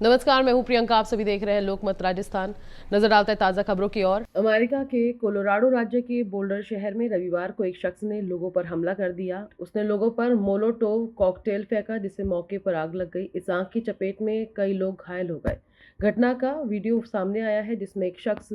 नमस्कार, मैं हूं प्रियंका। आप सभी देख रहे हैं लोकमत राजस्थान। नजर डालते हैं ताजा खबरों की ओर। अमेरिका के कोलोराडो राज्य के बोल्डर शहर में रविवार को एक शख्स ने लोगों पर हमला कर दिया। उसने लोगों पर मोलोटोव कॉकटेल फेंका, जिससे मौके पर आग लग गई। इस आग की चपेट में कई लोग घायल हो गए। घटना का वीडियो सामने आया है, जिसमें एक शख्स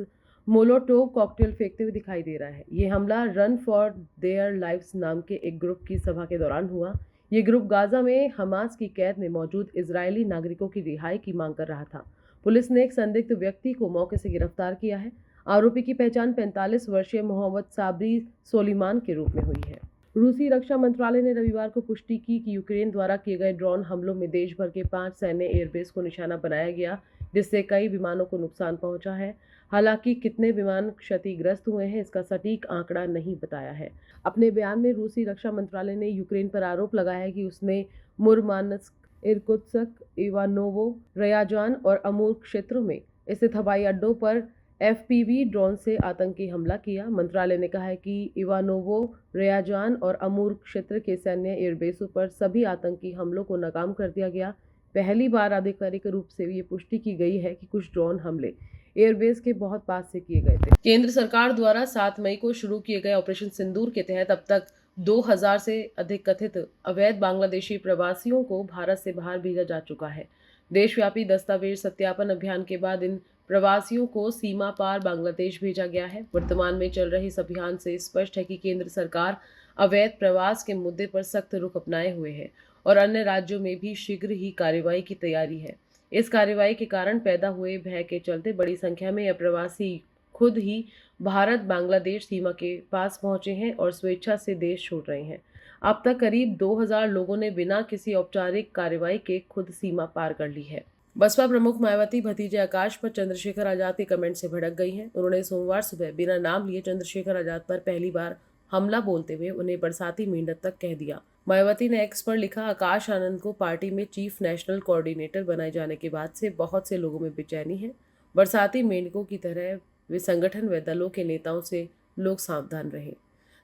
मोलोटोव कॉकटेल फेंकते हुए दिखाई दे रहा है। ये हमला रन फॉर देयर लाइव्स नाम के एक ग्रुप की सभा के दौरान हुआ। ये ग्रुप गाजा में हमास की कैद में मौजूद इजरायली नागरिकों की रिहाई की मांग कर रहा था। पुलिस ने एक संदिग्ध व्यक्ति को मौके से गिरफ्तार किया है। आरोपी की पहचान 45 वर्षीय मोहम्मद साबरी सोलीमान के रूप में हुई है। रूसी रक्षा मंत्रालय ने रविवार को पुष्टि की कि यूक्रेन द्वारा किए गए ड्रोन हमलों में देश भर के 5 सैन्य एयरबेस को निशाना बनाया गया, जिससे कई विमानों को नुकसान पहुंचा है। हालांकि कितने विमान क्षतिग्रस्त हुए हैं, इसका सटीक आंकड़ा नहीं बताया है। अपने बयान में रूसी रक्षा मंत्रालय ने यूक्रेन पर आरोप लगाया है कि उसने मुरमानस्क, इरकुत्स्क, इवानोवो, रयाजान और अमूर क्षेत्रों में स्थित हवाई अड्डों पर एफपीवी ड्रोन से आतंकी हमला किया। मंत्रालय ने कहा है कि इवानोवो, रयाजान और अमूर क्षेत्र के सैन्य एयरबेसों पर सभी आतंकी हमलों को नाकाम कर दिया गया। पहली बार आधिकारिक रूप से ये पुष्टि की गई है कि कुछ ड्रोन हमले एयरबेस के बहुत पास से किए गए थे। केंद्र सरकार द्वारा 7 मई को शुरू किए गए ऑपरेशन सिंदूर के तहत अब तक 2000 से अधिक कथित अवैध बांग्लादेशी प्रवासियों को भारत से बाहर भेजा जा चुका है। देशव्यापी दस्तावेज सत्यापन अभियान के बाद इन प्रवासियों को सीमा पार बांग्लादेश भेजा गया है। वर्तमान में चल रहे इस अभियान से स्पष्ट है कि केंद्र सरकार अवैध प्रवास के मुद्दे पर सख्त रुख अपनाए हुए है और अन्य राज्यों में भी शीघ्र ही कार्रवाई की तैयारी है। इस कार्रवाई के कारण पैदा हुए भय के चलते बड़ी संख्या में अप्रवासी खुद ही भारत बांग्लादेश सीमा के पास पहुंचे हैं और स्वेच्छा से देश छोड़ रहे हैं। अब तक करीब 2000 लोगों ने बिना किसी औपचारिक कार्रवाई के खुद सीमा पार कर ली है। बसपा प्रमुख मायावती भतीजे आकाश पर चंद्रशेखर आजाद के कमेंट से भड़क गई हैं। उन्होंने सोमवार सुबह बिना नाम लिए चंद्रशेखर आजाद पर पहली बार हमला बोलते हुए उन्हें बरसाती मेंढक तक कह दिया। मायावती ने एक्स पर लिखा, आकाश आनंद को पार्टी में चीफ नेशनल कोऑर्डिनेटर बनाए जाने के बाद से बहुत से लोगों में बेचैनी है। बरसाती मेंढकों की तरह वे संगठन व दलों के नेताओं से लोग सावधान रहें।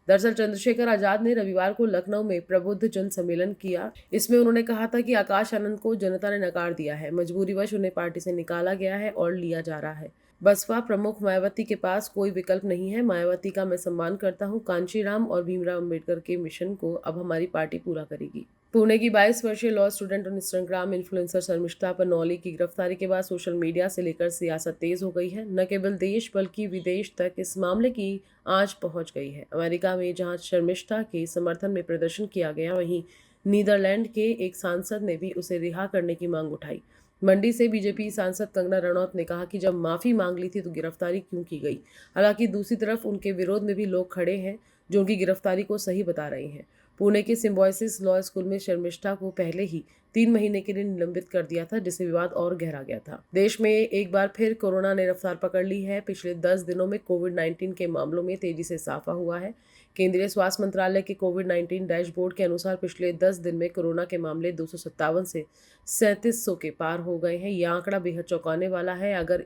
दरअसल चंद्रशेखर आजाद ने रविवार को लखनऊ में प्रबुद्ध जन सम्मेलन किया। इसमें उन्होंने कहा था कि आकाश आनंद को जनता ने नकार दिया है, मजबूरीवश उन्हें पार्टी से निकाला गया है और लिया जा रहा है। बसपा प्रमुख मायावती के पास कोई विकल्प नहीं है। मायावती का मैं सम्मान करता हूं। कांशीराम और भीमराव अम्बेडकर के मिशन को अब हमारी पार्टी पूरा करेगी। पुणे की 22 वर्षीय लॉ स्टूडेंट और इंस्टाग्राम इन्फ्लुएंसर शर्मिष्ठा पन्नौली की गिरफ्तारी के बाद सोशल मीडिया से लेकर सियासत तेज हो गई है। न केवल देश बल्कि विदेश तक इस मामले की आंच पहुंच गई है। अमेरिका में जहां शर्मिष्ठा के समर्थन में प्रदर्शन किया गया, वहीं नीदरलैंड के एक सांसद ने भी उसे रिहा करने की मांग उठाई। मंडी से बीजेपी सांसद कंगना रनौत ने कहा कि जब माफी मांग ली थी तो गिरफ्तारी क्यों की गई। हालांकि दूसरी तरफ उनके विरोध में भी लोग खड़े हैं जो उनकी गिरफ्तारी को सही बता रहे हैं। पुणे के सिम्बॉयसिस लॉ स्कूल में शर्मिष्ठा को पहले ही 3 महीने के लिए निलंबित कर दिया था, जिससे विवाद और गहरा गया था। देश में एक बार फिर कोरोना ने रफ्तार पकड़ ली है। पिछले 10 दिनों में कोविड-19 के मामलों में तेजी से इजाफा हुआ है। केंद्रीय स्वास्थ्य मंत्रालय के कोविड-19 डैशबोर्ड के अनुसार पिछले 10 दिन में कोरोना के मामले 257 से 3700 के पार हो गए हैं। यह आंकड़ा बेहद चौंकाने वाला है। अगर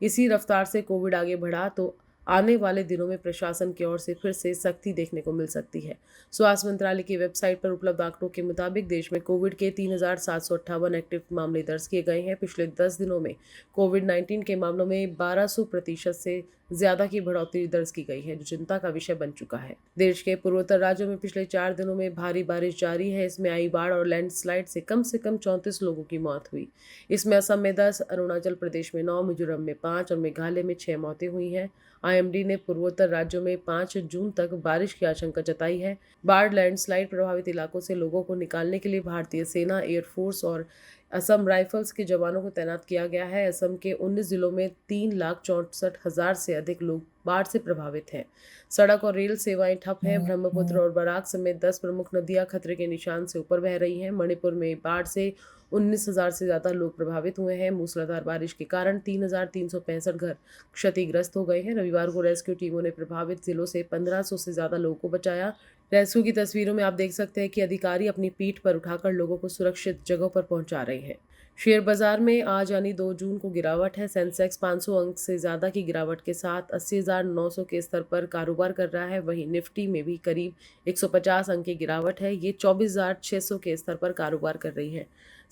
इसी रफ्तार से कोविड आगे बढ़ा तो आने वाले दिनों में प्रशासन की ओर से फिर से सख्ती देखने को मिल सकती है। स्वास्थ्य मंत्रालय की वेबसाइट पर उपलब्ध आंकड़ों के मुताबिक देश में कोविड के 3758 एक्टिव मामले दर्ज किए गए हैं। पिछले 10 दिनों में कोविड-19 के मामलों में 1200% से ज्यादा की बढ़ोतरी दर्ज की गई है, जो चिंता का विषय बन चुका है। देश के पूर्वोत्तर राज्यों में पिछले 4 दिनों में भारी बारिश जारी है। इसमें आई बाढ़ और लैंडस्लाइड से कम 34 लोगों की मौत हुई। इसमें असम में 10, अरुणाचल प्रदेश में 9, मिजोरम में 5 और मेघालय में 6 मौतें हुई हैं। आईएमडी ने पूर्वोत्तर राज्यों में 5 जून तक बारिश की आशंका जताई है। बाढ़ लैंडस्लाइड प्रभावित इलाकों से लोगों को निकालने के लिए भारतीय सेना, एयरफोर्स और असम राइफल्स के जवानों को तैनात किया गया है। असम के 19 जिलों में 3,64,000 से अधिक लोग बाढ़ से प्रभावित हैं। सड़क और रेल सेवाएं ठप हैं। ब्रह्मपुत्र और बराक समेत 10 प्रमुख नदियां खतरे के निशान से ऊपर बह रही हैं। मणिपुर में बाढ़ से 19,000 से ज्यादा लोग प्रभावित हुए हैं। मूसलाधार बारिश के कारण 3,365 घर क्षतिग्रस्त हो गए हैं। रविवार को रेस्क्यू टीमों ने प्रभावित जिलों से 1500 से ज्यादा लोगों को बचाया। रेस्क्यू की तस्वीरों में आप देख सकते हैं कि अधिकारी अपनी पीठ पर उठाकर लोगों को सुरक्षित जगहों पर पहुंचा रहे हैं। शेयर बाजार में आज यानी 2 जून को गिरावट है। सेंसेक्स 500 अंक से ज्यादा की गिरावट के साथ 80,900 के स्तर पर कारोबार कर रहा है। वहीं निफ्टी में भी करीब 150 अंक की गिरावट है। ये 24,600 के स्तर पर कारोबार कर रही है।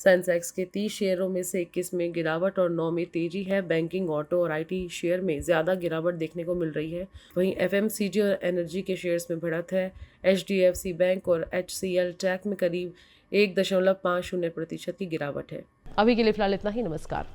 सेंसेक्स के 30 शेयरों में से 21 में गिरावट और 9 में तेजी है। बैंकिंग, ऑटो और आईटी शेयर में ज्यादा गिरावट देखने को मिल रही है। वहीं एफएमसीजी और एनर्जी के शेयर्स में बढ़त है। एचडीएफसी बैंक और एचसीएल टेक में करीब 1.50% की गिरावट है। अभी के लिए फिलहाल इतना ही। नमस्कार।